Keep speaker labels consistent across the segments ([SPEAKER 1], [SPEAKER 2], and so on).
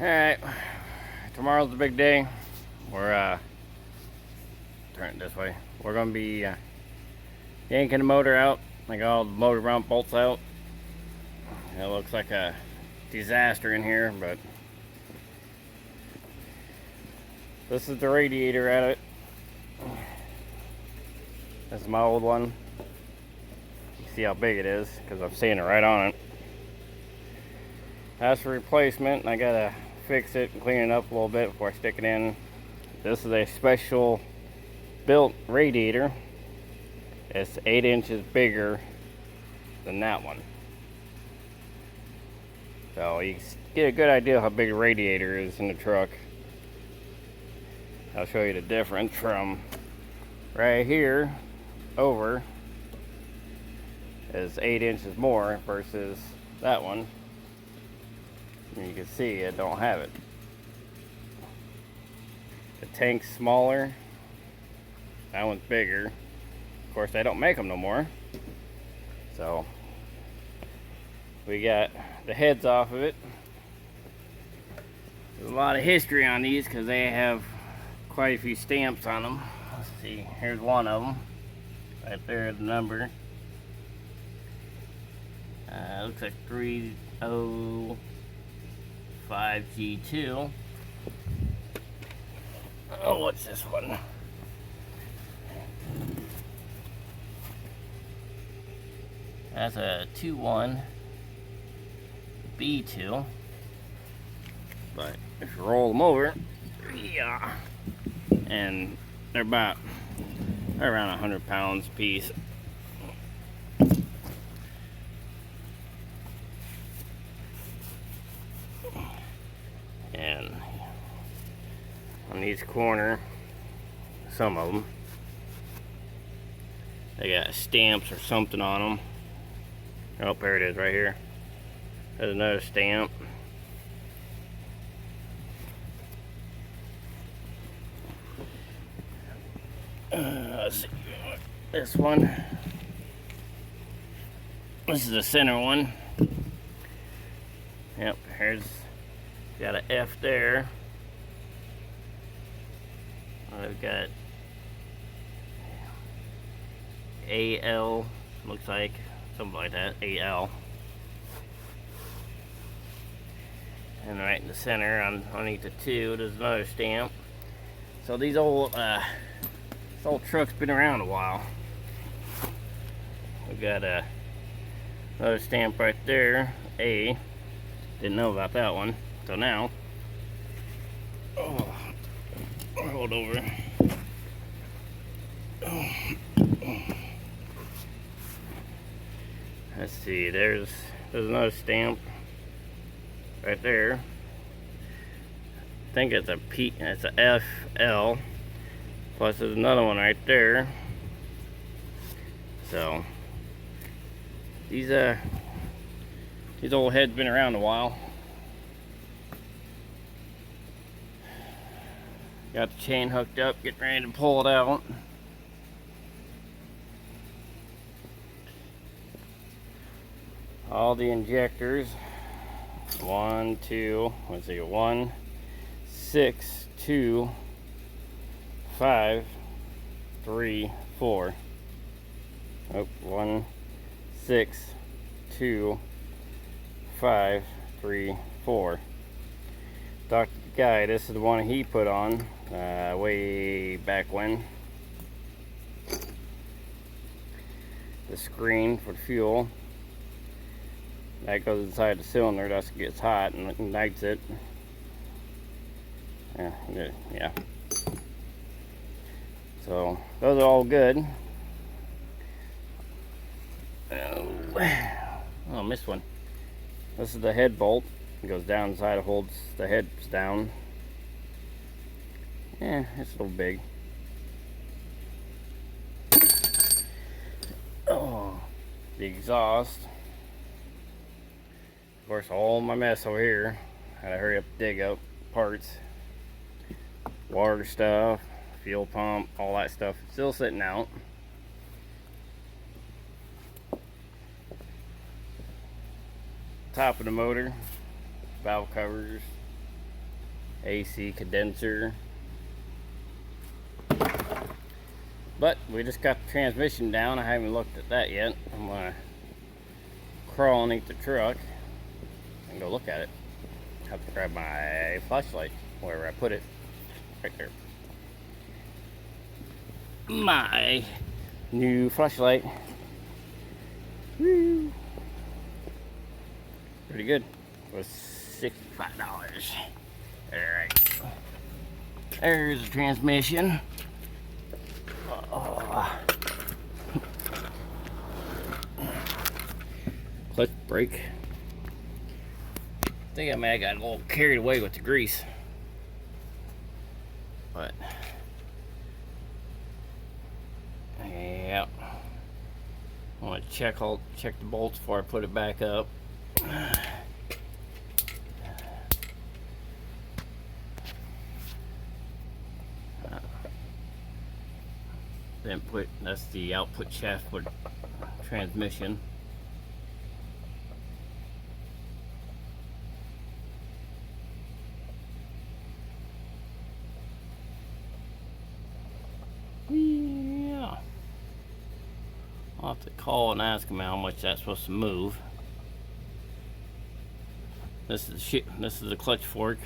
[SPEAKER 1] Alright, tomorrow's the big day. We're, turn it this way. We're gonna be yanking the motor out. I got all the motor mount bolts out. It looks like a disaster in here, but this is the radiator at it. This is my old one. You see how big it is, because I'm seeing it right on it. That's a replacement, and I gotta fix it and clean it up a little bit before I stick it in. This is a special built radiator. It's 8 inches bigger than that one. So you get a good idea how big a radiator is in the truck. I'll show you the difference from right here over is 8 inches more versus that one. And you can see it don't have it. The tank's smaller. That one's bigger. Of course, they don't make them no more. So we got the heads off of it. There's a lot of history on these because they have quite a few stamps on them. Let's see, here's one of them. Right there, the number. Looks like 305G2. Oh, what's this one? That's a 21B2. But if you roll them over, yeah, and they're around 100 pounds a piece. And on each corner, some of them, they got stamps or something on them. Oh, there it is right here. There's another stamp. Let's see. This one. This is the center one. Yep, here's got an F there. I've got AL, looks like something like that, AL. And right in the center, underneath the 2, there's another stamp. So these old, this old truck's been around a while. We've got another stamp right there, A. Didn't know about that one, so now, hold over. Let's see, there's another stamp right there. I think it's a P, it's a FL. Plus there's another one right there. So these old heads been around a while. Got the chain hooked up, getting ready to pull it out. All the injectors. 1, 2, let's see, 1, 6, 2, 5, 3, 4. Oh, 1, 6, 2, 5, 3, 4. Dr. Guy, this is the one he put on way back when. The screen for the fuel. That goes inside the cylinder, that's gets hot and ignites it. Yeah. So those are all good. Oh, I missed one. This is the head bolt. It goes down inside, it holds the heads down. Yeah, it's a little big. Oh, the exhaust. Of course, all my mess over here. I had to hurry up, dig up parts, water stuff, fuel pump, all that stuff. Still sitting out. Top of the motor, valve covers, AC condenser. But we just got the transmission down. I haven't looked at that yet. I'm gonna crawl underneath the truck and go look at it. Have to grab my flashlight wherever I put it. Right there. My new flashlight. Woo! Pretty good. It was $65. Alright. There's the transmission. Clutch brake. I think I got a little carried away with the grease. But yeah. I want to check the bolts before I put it back up. That's the output shaft for transmission. Yeah. I'll have to call and ask them how much that's supposed to move. This is the clutch fork.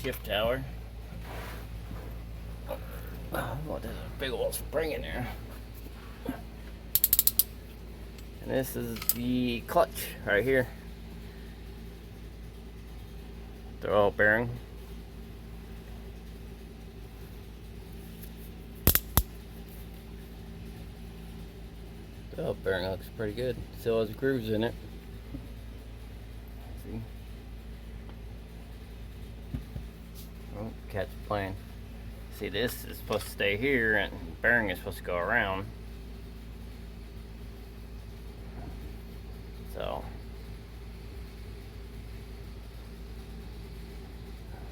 [SPEAKER 1] Shift tower. Oh, there's a big old spring in there. And this is the clutch right here. The oil bearing. The oil bearing looks pretty good. Still has grooves in it. See? Oh, cat's playing. See, this is supposed to stay here and the bearing is supposed to go around. So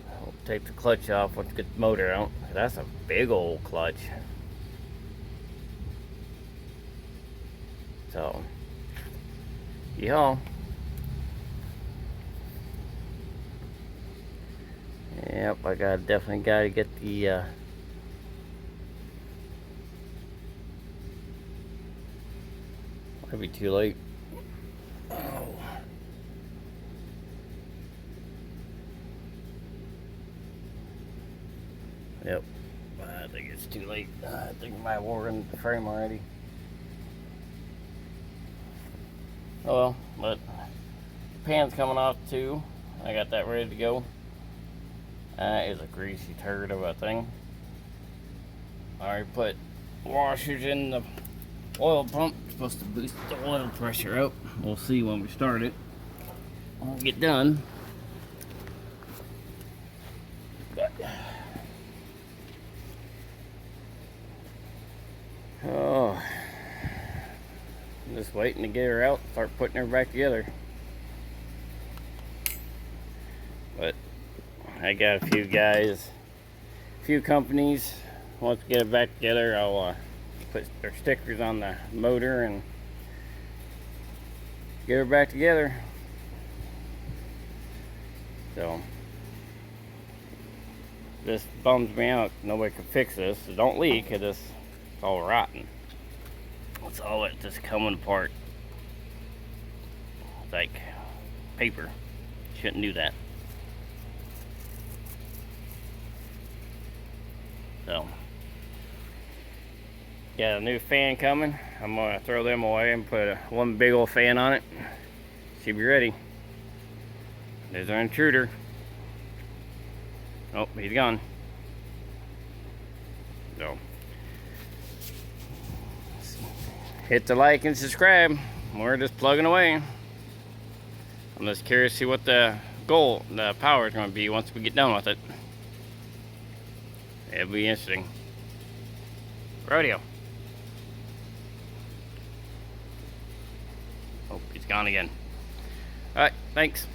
[SPEAKER 1] I'll take the clutch off once we get the motor out. That's a big old clutch. So yeah. Yep, I definitely gotta get the might be too late. Oh. Yep, I think it's too late. I think I might have worn the frame already. Oh well, but the pan's coming off too. I got that ready to go. That is a greasy turd of a thing. I already put washers in the oil pump. It's supposed to boost the oil pressure up. We'll see when we start it. When we get done. But, oh, I'm just waiting to get her out and start putting her back together. But I got a few companies. Once we get it back together, I'll put their stickers on the motor and get her back together. So this bums me out. Nobody can fix this. So don't leak. It's all rotten. It's all just coming apart. It's like paper. Shouldn't do that. So, got a new fan coming. I'm gonna throw them away and put one big old fan on it. Should be ready. There's our intruder. Oh, he's gone. So, hit the like and subscribe. We're just plugging away. I'm just curious to see what the power is going to be once we get done with it. It'll be interesting. Rodeo. Oh, he's gone again. Alright, thanks.